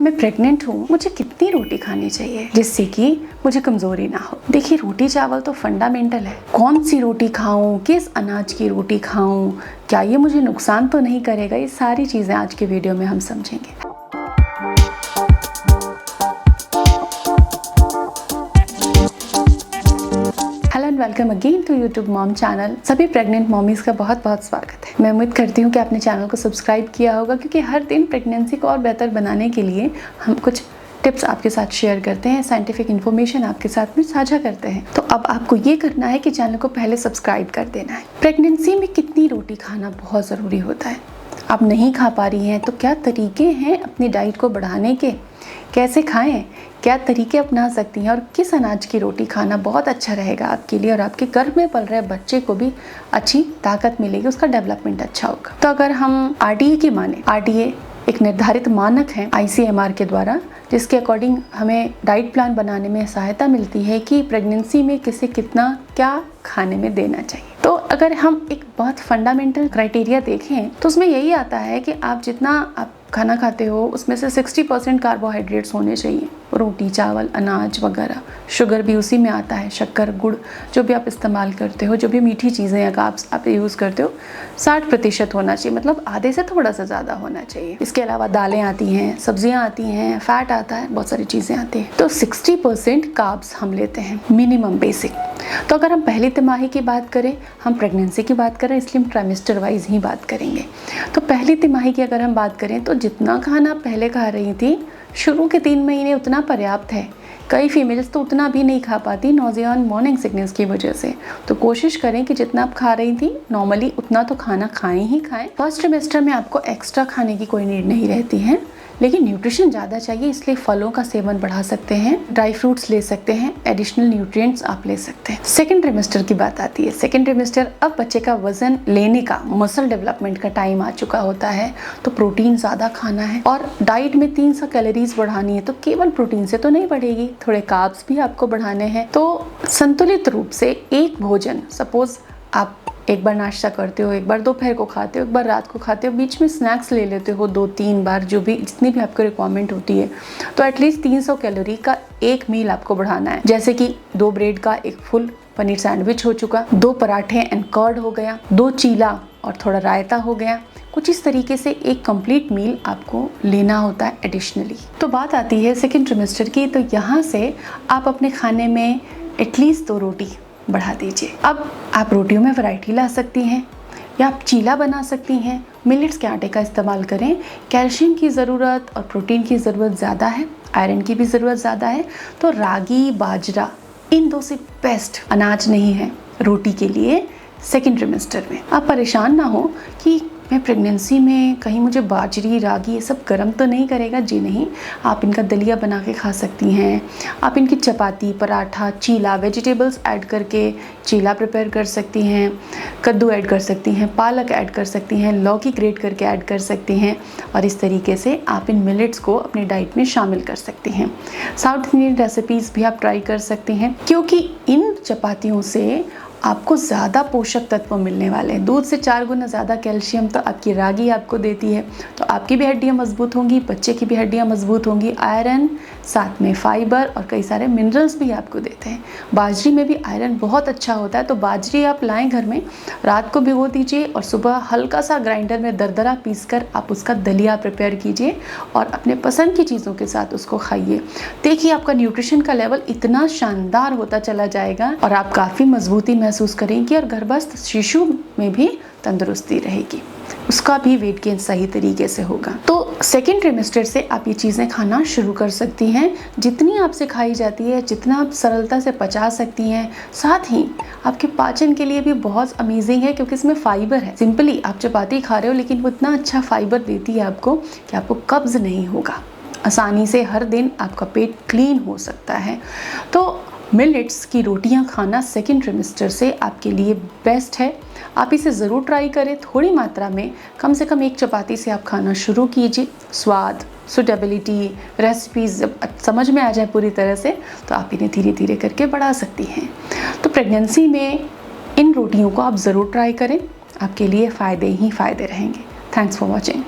मैं प्रेग्नेंट हूँ, मुझे कितनी रोटी खानी चाहिए जिससे कि मुझे कमजोरी ना हो। देखिए, रोटी चावल तो फंडामेंटल है। कौन सी रोटी खाऊं, किस अनाज की रोटी खाऊं, क्या ये मुझे नुकसान तो नहीं करेगा, ये सारी चीजें आज के वीडियो में हम समझेंगे। Hello and welcome again to YouTube mom channel. सभी प्रेग्नेंट मॉमीज का बहुत बहुत स्वागत है। मैं उम्मीद करती हूँ कि आपने चैनल को सब्सक्राइब किया होगा, क्योंकि हर दिन प्रेगनेंसी को और बेहतर बनाने के लिए हम कुछ टिप्स आपके साथ शेयर करते हैं, साइंटिफिक इन्फॉर्मेशन आपके साथ में साझा करते हैं। तो अब आपको ये करना है कि चैनल को पहले सब्सक्राइब कर देना है। प्रेगनेंसी में कितनी रोटी खाना बहुत ज़रूरी होता है। आप नहीं खा पा रही हैं तो क्या तरीके हैं अपनी डाइट को बढ़ाने के, कैसे खाएं, क्या तरीके अपना सकती हैं और किस अनाज की रोटी खाना बहुत अच्छा रहेगा आपके लिए और आपके गर्भ में पल रहे बच्चे को भी अच्छी ताकत मिलेगी, उसका डेवलपमेंट अच्छा होगा। तो अगर हम आरडीए की माने, आरडीए एक निर्धारित मानक है आईसीएमआर के द्वारा, जिसके अकॉर्डिंग हमें डाइट प्लान बनाने में सहायता मिलती है कि प्रेगनेंसी में किसे कितना क्या खाने में देना चाहिए। तो अगर हम एक बहुत फंडामेंटल क्राइटेरिया देखें तो उसमें यही आता है कि आप जितना आप खाना खाते हो उसमें से 60% कार्बोहाइड्रेट्स होने चाहिए। रोटी, चावल, अनाज वगैरह। शुगर भी उसी में आता है, शक्कर, गुड़ जो भी आप इस्तेमाल करते हो, जो भी मीठी चीज़ें या आप यूज़ करते हो, 60% होना चाहिए, मतलब आधे से थोड़ा सा ज़्यादा होना चाहिए। इसके अलावा दालें आती हैं, सब्जियां आती हैं, फैट आता है, बहुत सारी चीज़ें आती हैं। तो 60% कार्ब्स हम लेते हैं मिनिमम बेसिक। तो अगर हम पहली तिमाही की बात करें, हम प्रेगनेंसी की बात करें, इसलिए हम ट्राइमेस्टर वाइज ही बात करेंगे। तो पहली तिमाही की अगर हम बात करें तो जितना खाना पहले खा रही थी शुरू के 3 महीने उतना पर्याप्त है। कई फीमेल्स तो उतना भी नहीं खा पाती नोजिया और मॉर्निंग सिकनेस की वजह से। तो कोशिश करें कि जितना आप खा रही थी नॉर्मली उतना तो खाना खाएं ही खाएं। फर्स्ट ट्रिमेस्टर में आपको एक्स्ट्रा खाने की कोई नीड नहीं रहती है, लेकिन न्यूट्रिशन ज़्यादा चाहिए, इसलिए फलों का सेवन बढ़ा सकते हैं, ड्राई फ्रूट्स ले सकते हैं, एडिशनल न्यूट्रिएंट्स आप ले सकते हैं। सेकेंड ट्रिमेस्टर की बात आती है। सेकेंड ट्रिमेस्टर अब बच्चे का वजन लेने का, मसल डेवलपमेंट का टाइम आ चुका होता है। तो प्रोटीन ज़्यादा खाना है और डाइट में 300 कैलोरीज बढ़ानी है। तो केवल प्रोटीन से तो नहीं बढ़ेगी, थोड़े कार्ब्स भी आपको बढ़ाने हैं। तो संतुलित रूप से एक भोजन, सपोज आप एक बार नाश्ता करते हो, एक बार दोपहर को खाते हो, एक बार रात को खाते हो, बीच में स्नैक्स ले लेते हो 2-3 बार, जो भी जितनी भी आपको रिक्वायरमेंट होती है, तो एटलीस्ट 300 कैलोरी का एक मील आपको बढ़ाना है। जैसे कि 2 ब्रेड का एक फुल पनीर सैंडविच हो चुका, 2 पराठे एंड कर्ड हो गया, 2 चीला और थोड़ा रायता हो गया। कुछ इस तरीके से एक कंप्लीट मील आपको लेना होता है एडिशनली। तो बात आती है सेकेंड ट्रिमेस्टर की। तो यहाँ से आप अपने खाने में एटलीस्ट 2 रोटी बढ़ा दीजिए। अब आप रोटियों में वैरायटी ला सकती हैं या आप चीला बना सकती हैं। मिलेट्स के आटे का इस्तेमाल करें। कैल्शियम की ज़रूरत और प्रोटीन की ज़रूरत ज़्यादा है, आयरन की भी ज़रूरत ज़्यादा है। तो रागी, बाजरा इन 2 से बेस्ट अनाज नहीं है रोटी के लिए सेकेंड ट्रिमेस्टर में। आप परेशान ना हो कि मैं प्रेगनेंसी में कहीं मुझे बाजरी, रागी ये सब गर्म तो नहीं करेगा। जी नहीं, आप इनका दलिया बना के खा सकती हैं। आप इनकी चपाती, पराठा, चीला, वेजिटेबल्स ऐड करके चीला प्रिपेयर कर सकती हैं। कद्दू ऐड कर सकती हैं, पालक ऐड कर सकती हैं, लौकी ग्रेट करके ऐड कर सकती हैं। और इस तरीके से आप इन मिलेट्स को अपनी डाइट में शामिल कर सकती हैं। साउथ इंडियन रेसिपीज़ भी आप ट्राई कर सकती हैं, क्योंकि इन चपातियों से आपको ज़्यादा पोषक तत्व मिलने वाले हैं। दूध से 4 गुना ज़्यादा कैल्शियम तो आपकी रागी आपको देती है। तो आपकी भी हड्डियाँ मजबूत होंगी, बच्चे की भी हड्डियाँ मजबूत होंगी। आयरन, साथ में फाइबर और कई सारे मिनरल्स भी आपको देते हैं। बाजरी में भी आयरन बहुत अच्छा होता है। तो बाजरी आप लाएं घर में, रात को भिगो दीजिए और सुबह हल्का सा ग्राइंडर में दरदरा पीस कर आप उसका दलिया प्रिपेयर कीजिए और अपने पसंद की चीज़ों के साथ उसको खाइए। देखिए, आपका न्यूट्रिशन का लेवल इतना शानदार होता चला जाएगा और आप काफ़ी मजबूती महसूस करेंगी और गर्भस्थ शिशु में भी तंदुरुस्ती रहेगी, उसका भी वेट गेन सही तरीके से होगा। तो सेकेंड ट्रिमेस्टर से आप ये चीज़ें खाना शुरू कर सकती हैं। जितनी आपसे खाई जाती है, जितना आप सरलता से पचा सकती हैं, साथ ही आपके पाचन के लिए भी बहुत अमेजिंग है, क्योंकि इसमें फाइबर है। सिंपली आप चपाती खा रहे हो, लेकिन वो इतना अच्छा फाइबर देती है आपको कि आपको कब्ज नहीं होगा। आसानी से हर दिन आपका पेट क्लीन हो सकता है। तो मिलेट्स की रोटियां खाना सेकेंड ट्रिमेस्टर से आपके लिए बेस्ट है। आप इसे ज़रूर ट्राई करें। थोड़ी मात्रा में, कम से कम 1 चपाती से आप खाना शुरू कीजिए। स्वाद, सूटेबिलिटी, रेसिपीज़ जब समझ में आ जाए पूरी तरह से, तो आप इन्हें धीरे धीरे करके बढ़ा सकती हैं। तो प्रेगनेंसी में इन रोटियों को आप ज़रूर ट्राई करें, आपके लिए फ़ायदे ही फ़ायदे रहेंगे। Thanks for watching.